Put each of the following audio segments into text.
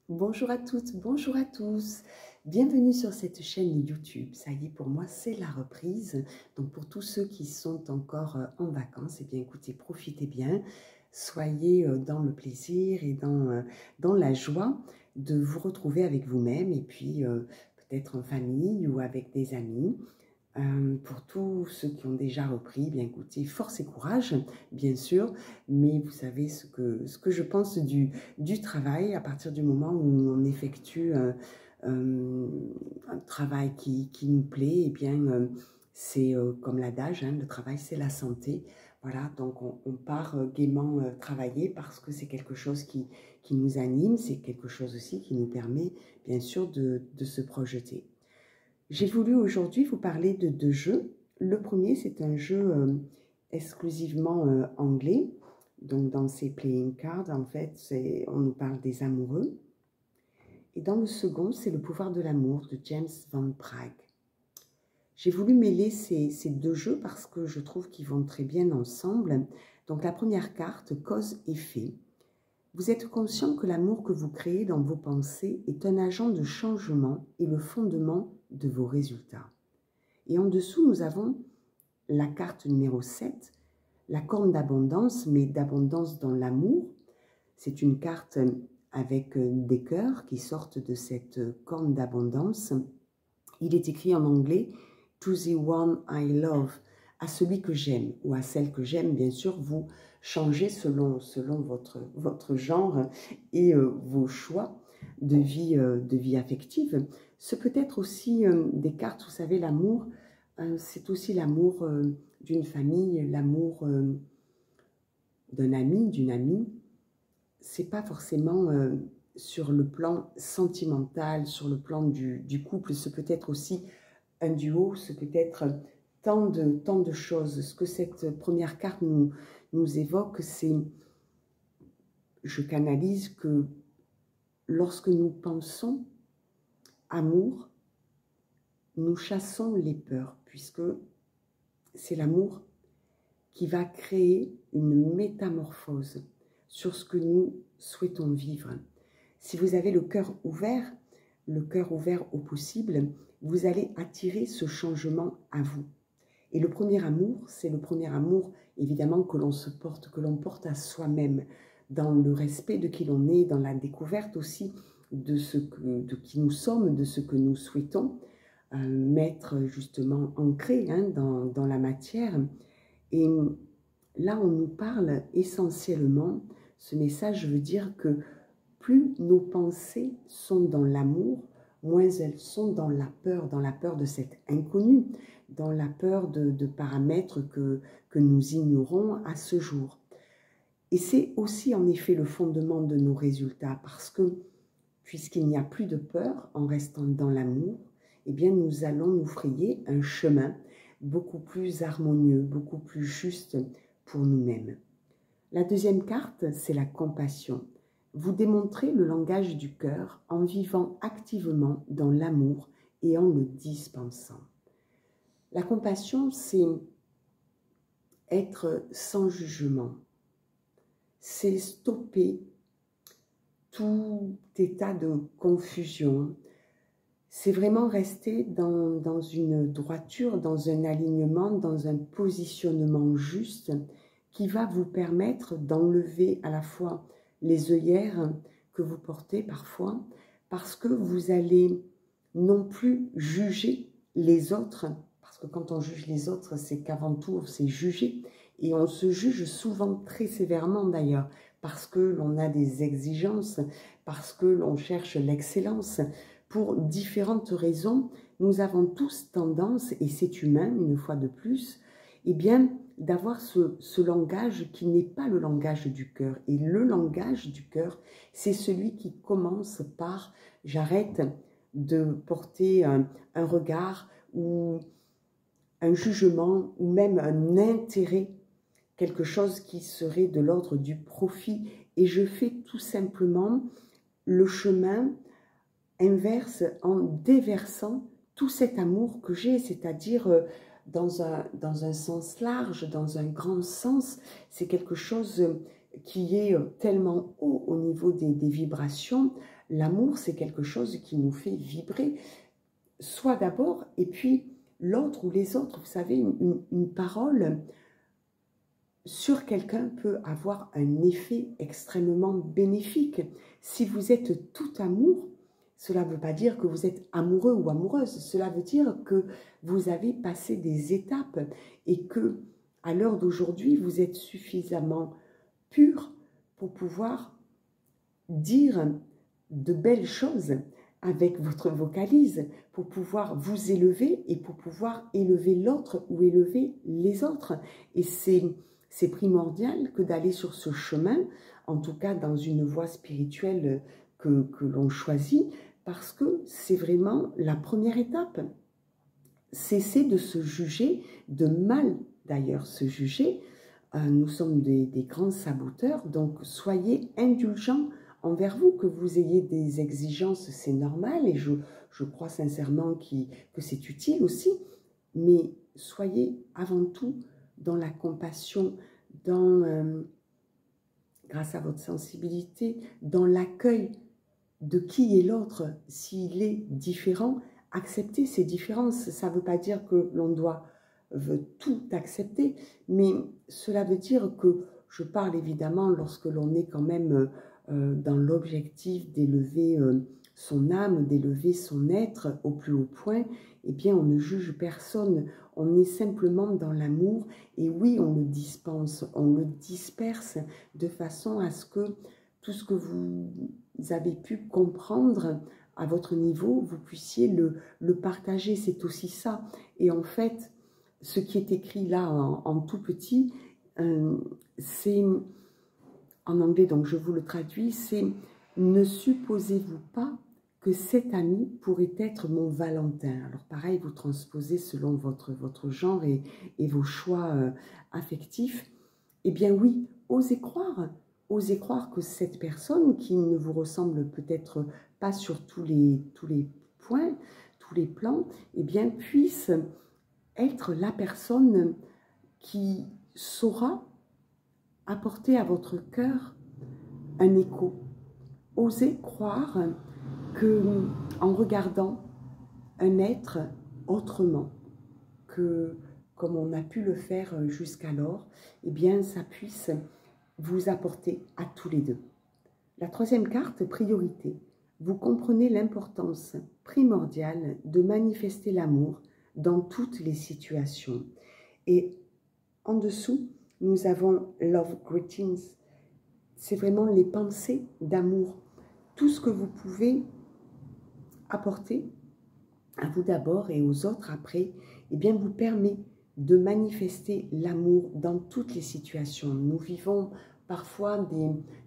Bonjour à toutes, bonjour à tous. Bienvenue sur cette chaîne YouTube. Ça y est, pour moi, c'est la reprise. Donc, pour tous ceux qui sont encore en vacances, eh bien, écoutez, profitez bien. Soyez dans le plaisir et dans la joie de vous retrouver avec vous-même et puis peut-être en famille ou avec des amis. Pour tous ceux qui ont déjà repris, bien écoutez, force et courage, bien sûr, mais vous savez ce que je pense du travail à partir du moment où on effectue un travail qui nous plaît, eh bien, c'est comme l'adage, hein, le travail c'est la santé. Voilà, donc on part gaiement travailler parce que c'est quelque chose qui nous anime, c'est quelque chose aussi qui nous permet, bien sûr, de se projeter. J'ai voulu aujourd'hui vous parler de deux jeux. Le premier, c'est un jeu exclusivement anglais. Donc, dans ces playing cards, en fait, on nous parle des amoureux. Et dans le second, c'est le pouvoir de l'amour de James Van Praagh. J'ai voulu mêler ces deux jeux parce que je trouve qu'ils vont très bien ensemble. Donc, la première carte, cause-effet. Vous êtes conscient que l'amour que vous créez dans vos pensées est un agent de changement et le fondement de vos résultats. Et en dessous, nous avons la carte numéro 7, la corne d'abondance, mais d'abondance dans l'amour. C'est une carte avec des cœurs qui sortent de cette corne d'abondance. Il est écrit en anglais « To the one I love », à celui que j'aime ou à celle que j'aime. Bien sûr, vous changez selon votre genre et vos choix de vie affective. Ce peut être aussi des cartes, vous savez, l'amour, c'est aussi l'amour d'une famille, l'amour d'un ami, d'une amie. C'est pas forcément sur le plan sentimental, sur le plan du couple, ce peut être aussi un duo, ce peut être tant de choses. Ce que cette première carte nous évoque, c'est, je canalise que lorsque nous pensons amour, nous chassons les peurs, puisque c'est l'amour qui va créer une métamorphose sur ce que nous souhaitons vivre. Si vous avez le cœur ouvert au possible, vous allez attirer ce changement à vous. Et le premier amour, c'est le premier amour, évidemment, que l'on porte à soi-même, dans le respect de qui l'on est, dans la découverte aussi de qui nous sommes, de ce que nous souhaitons mettre justement ancré dans la matière. Et là, on nous parle essentiellement, ce message veut dire que plus nos pensées sont dans l'amour, moins elles sont dans la peur de cet inconnu, dans la peur de paramètres que nous ignorons à ce jour. Et c'est aussi en effet le fondement de nos résultats, parce que puisqu'il n'y a plus de peur en restant dans l'amour, eh bien nous allons nous frayer un chemin beaucoup plus harmonieux, beaucoup plus juste pour nous-mêmes. La deuxième carte, c'est la compassion. Vous démontrez le langage du cœur en vivant activement dans l'amour et en le dispensant. La compassion, c'est être sans jugement. C'est stopper tout état de confusion. C'est vraiment rester dans une droiture, dans un alignement, dans un positionnement juste qui va vous permettre d'enlever à la fois les œillères que vous portez parfois, parce que vous allez non plus juger les autres, parce que quand on juge les autres, c'est qu'avant tout, c'est juger, et on se juge souvent très sévèrement d'ailleurs, parce que l'on a des exigences, parce que l'on cherche l'excellence. Pour différentes raisons, nous avons tous tendance, et c'est humain une fois de plus, eh bien, d'avoir ce langage qui n'est pas le langage du cœur. Et le langage du cœur, c'est celui qui commence par « j'arrête de porter un regard ou un jugement ou même un intérêt, quelque chose qui serait de l'ordre du profit. Et je fais tout simplement le chemin inverse en déversant tout cet amour que j'ai, c'est-à-dire dans un sens large, dans un grand sens, c'est quelque chose qui est tellement haut au niveau des vibrations. L'amour, c'est quelque chose qui nous fait vibrer, soi d'abord, et puis l'autre ou les autres. Vous savez, une parole sur quelqu'un peut avoir un effet extrêmement bénéfique. Si vous êtes tout amour, cela ne veut pas dire que vous êtes amoureux ou amoureuse, cela veut dire que vous avez passé des étapes et que, à l'heure d'aujourd'hui, vous êtes suffisamment pur pour pouvoir dire de belles choses avec votre vocalise, pour pouvoir vous élever et pour pouvoir élever l'autre ou élever les autres. Et c'est primordial que d'aller sur ce chemin, en tout cas dans une voie spirituelle que l'on choisit, parce que c'est vraiment la première étape. Cesser de se juger, de mal d'ailleurs se juger. Nous sommes des grands saboteurs, donc soyez indulgents envers vous. Que vous ayez des exigences, c'est normal, et je crois sincèrement que c'est utile aussi, mais soyez avant tout dans la compassion, grâce à votre sensibilité, dans l'accueil de qui est l'autre. S'il est différent, accepter ces différences. Ça ne veut pas dire que l'on doit tout accepter, mais cela veut dire que, je parle évidemment lorsque l'on est quand même dans l'objectif d'élever son âme, d'élever son être au plus haut point, eh bien on ne juge personne, on est simplement dans l'amour, et oui, on le dispense, on le disperse de façon à ce que tout ce que vous avez pu comprendre à votre niveau, vous puissiez le partager, c'est aussi ça. Et en fait, ce qui est écrit là en tout petit, c'est en anglais, donc je vous le traduis, c'est « Ne supposez-vous pas que cet ami pourrait être mon Valentin ?» Alors pareil, vous transposez selon votre genre et vos choix affectifs. Eh bien oui, osez croire que cette personne qui ne vous ressemble peut-être pas sur tous les points, tous les plans, eh bien puisse être la personne qui saura apporter à votre cœur un écho. Osez croire que, en regardant un être autrement que comme on a pu le faire jusqu'alors, eh bien ça puisse vous apporter à tous les deux. La troisième carte, priorité. Vous comprenez l'importance primordiale de manifester l'amour dans toutes les situations. Et en dessous, nous avons Love Greetings. C'est vraiment les pensées d'amour. Tout ce que vous pouvez apporter à vous d'abord et aux autres après, eh bien vous permet de manifester l'amour dans toutes les situations. Nous vivons parfois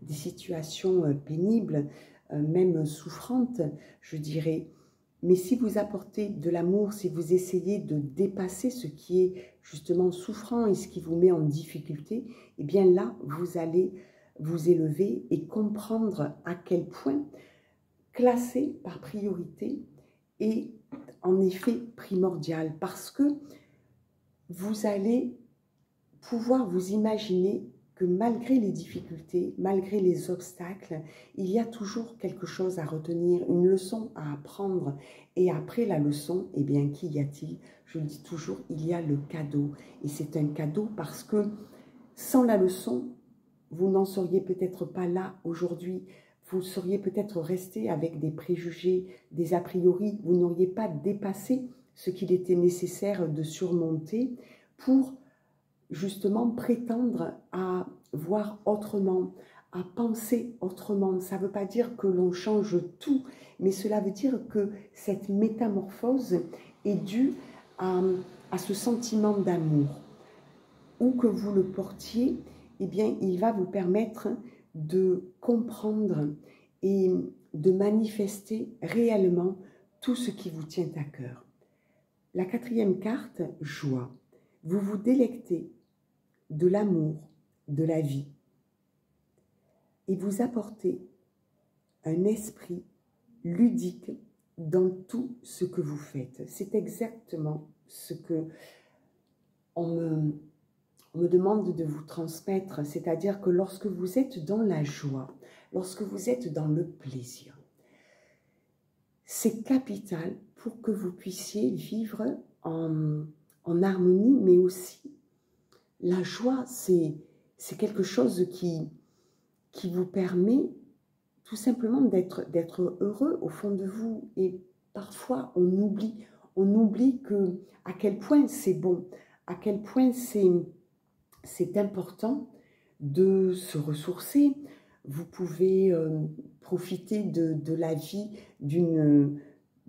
des situations pénibles, même souffrantes, je dirais. Mais si vous apportez de l'amour, si vous essayez de dépasser ce qui est justement souffrant et ce qui vous met en difficulté, eh bien là, vous allez vous élever et comprendre à quel point classer par priorité est en effet primordial, parce que vous allez pouvoir vous imaginer que malgré les difficultés, malgré les obstacles, il y a toujours quelque chose à retenir, une leçon à apprendre. Et après la leçon, eh bien, qu'y a-t-il? Je le dis toujours, il y a le cadeau. Et c'est un cadeau parce que sans la leçon, vous n'en seriez peut-être pas là aujourd'hui. Vous seriez peut-être resté avec des préjugés, des a priori. Vous n'auriez pas dépassé ce qu'il était nécessaire de surmonter pour justement prétendre à voir autrement, à penser autrement. Ça ne veut pas dire que l'on change tout, mais cela veut dire que cette métamorphose est due à ce sentiment d'amour. Où que vous le portiez, eh bien, il va vous permettre de comprendre et de manifester réellement tout ce qui vous tient à cœur. La quatrième carte, joie. Vous vous délectez de l'amour, de la vie, et vous apportez un esprit ludique dans tout ce que vous faites. C'est exactement ce que on on me demande de vous transmettre, c'est-à-dire que lorsque vous êtes dans la joie, lorsque vous êtes dans le plaisir, c'est capital pour que vous puissiez vivre en harmonie, mais aussi la joie, c'est quelque chose qui vous permet tout simplement d'être heureux au fond de vous. Et parfois, on oublie à quel point c'est bon, à quel point c'est important de se ressourcer. Vous pouvez profiter de la vie d'une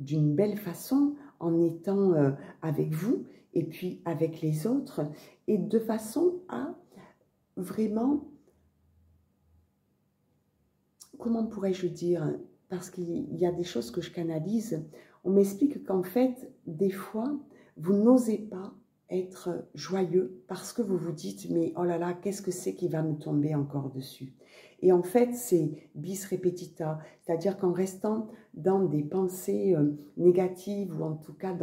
belle façon en étant avec vous et puis avec les autres, et de façon à vraiment, comment pourrais-je dire, parce qu'il y a des choses que je canalise, on m'explique qu'en fait, des fois, vous n'osez pas être joyeux parce que vous vous dites, mais oh là là, qu'est-ce que c'est qui va me tomber encore dessus? Et en fait, c'est bis repetita, c'est-à-dire qu'en restant dans des pensées négatives ou en tout cas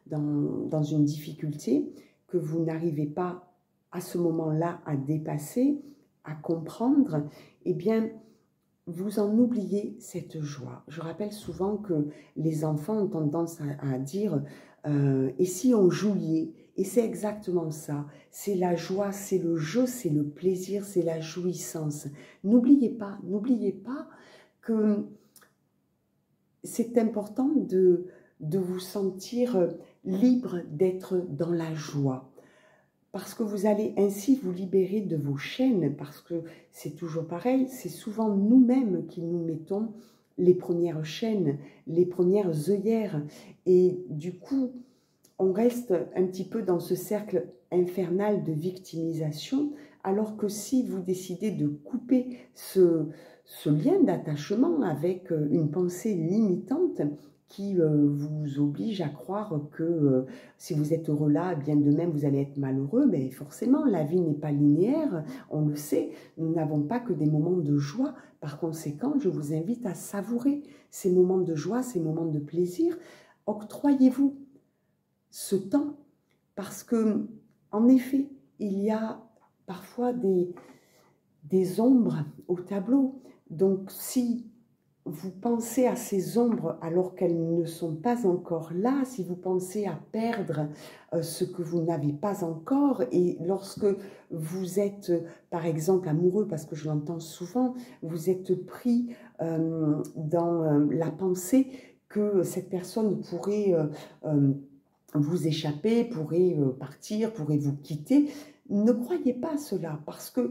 dans une difficulté que vous n'arrivez pas à ce moment-là à dépasser, à comprendre, eh bien, vous en oubliez cette joie. Je rappelle souvent que les enfants ont tendance à dire et si on jouait? Et c'est exactement ça. C'est la joie, c'est le jeu, c'est le plaisir, c'est la jouissance. N'oubliez pas que c'est important de vous sentir libre d'être dans la joie. Parce que vous allez ainsi vous libérer de vos chaînes, parce que c'est toujours pareil, c'est souvent nous-mêmes qui nous mettons les premières chaînes, les premières œillères, et du coup, on reste un petit peu dans ce cercle infernal de victimisation, alors que si vous décidez de couper ce lien d'attachement avec une pensée limitante, qui vous oblige à croire que si vous êtes heureux là, bien de même vous allez être malheureux, mais forcément la vie n'est pas linéaire, on le sait, nous n'avons pas que des moments de joie. Par conséquent, je vous invite à savourer ces moments de joie, ces moments de plaisir. Octroyez-vous ce temps, parce que en effet, il y a parfois des ombres au tableau. Donc si vous pensez à ces ombres alors qu'elles ne sont pas encore là, si vous pensez à perdre ce que vous n'avez pas encore, et lorsque vous êtes, par exemple, amoureux, parce que je l'entends souvent, vous êtes pris dans la pensée que cette personne pourrait vous échapper, pourrait partir, pourrait vous quitter, ne croyez pas à cela, parce que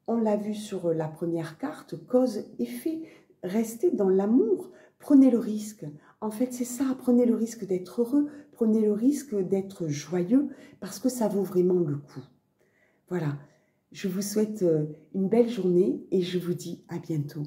on l'a vu sur la première carte, cause-effet. Restez dans l'amour, prenez le risque. En fait, c'est ça, prenez le risque d'être heureux, prenez le risque d'être joyeux, parce que ça vaut vraiment le coup. Voilà, je vous souhaite une belle journée et je vous dis à bientôt.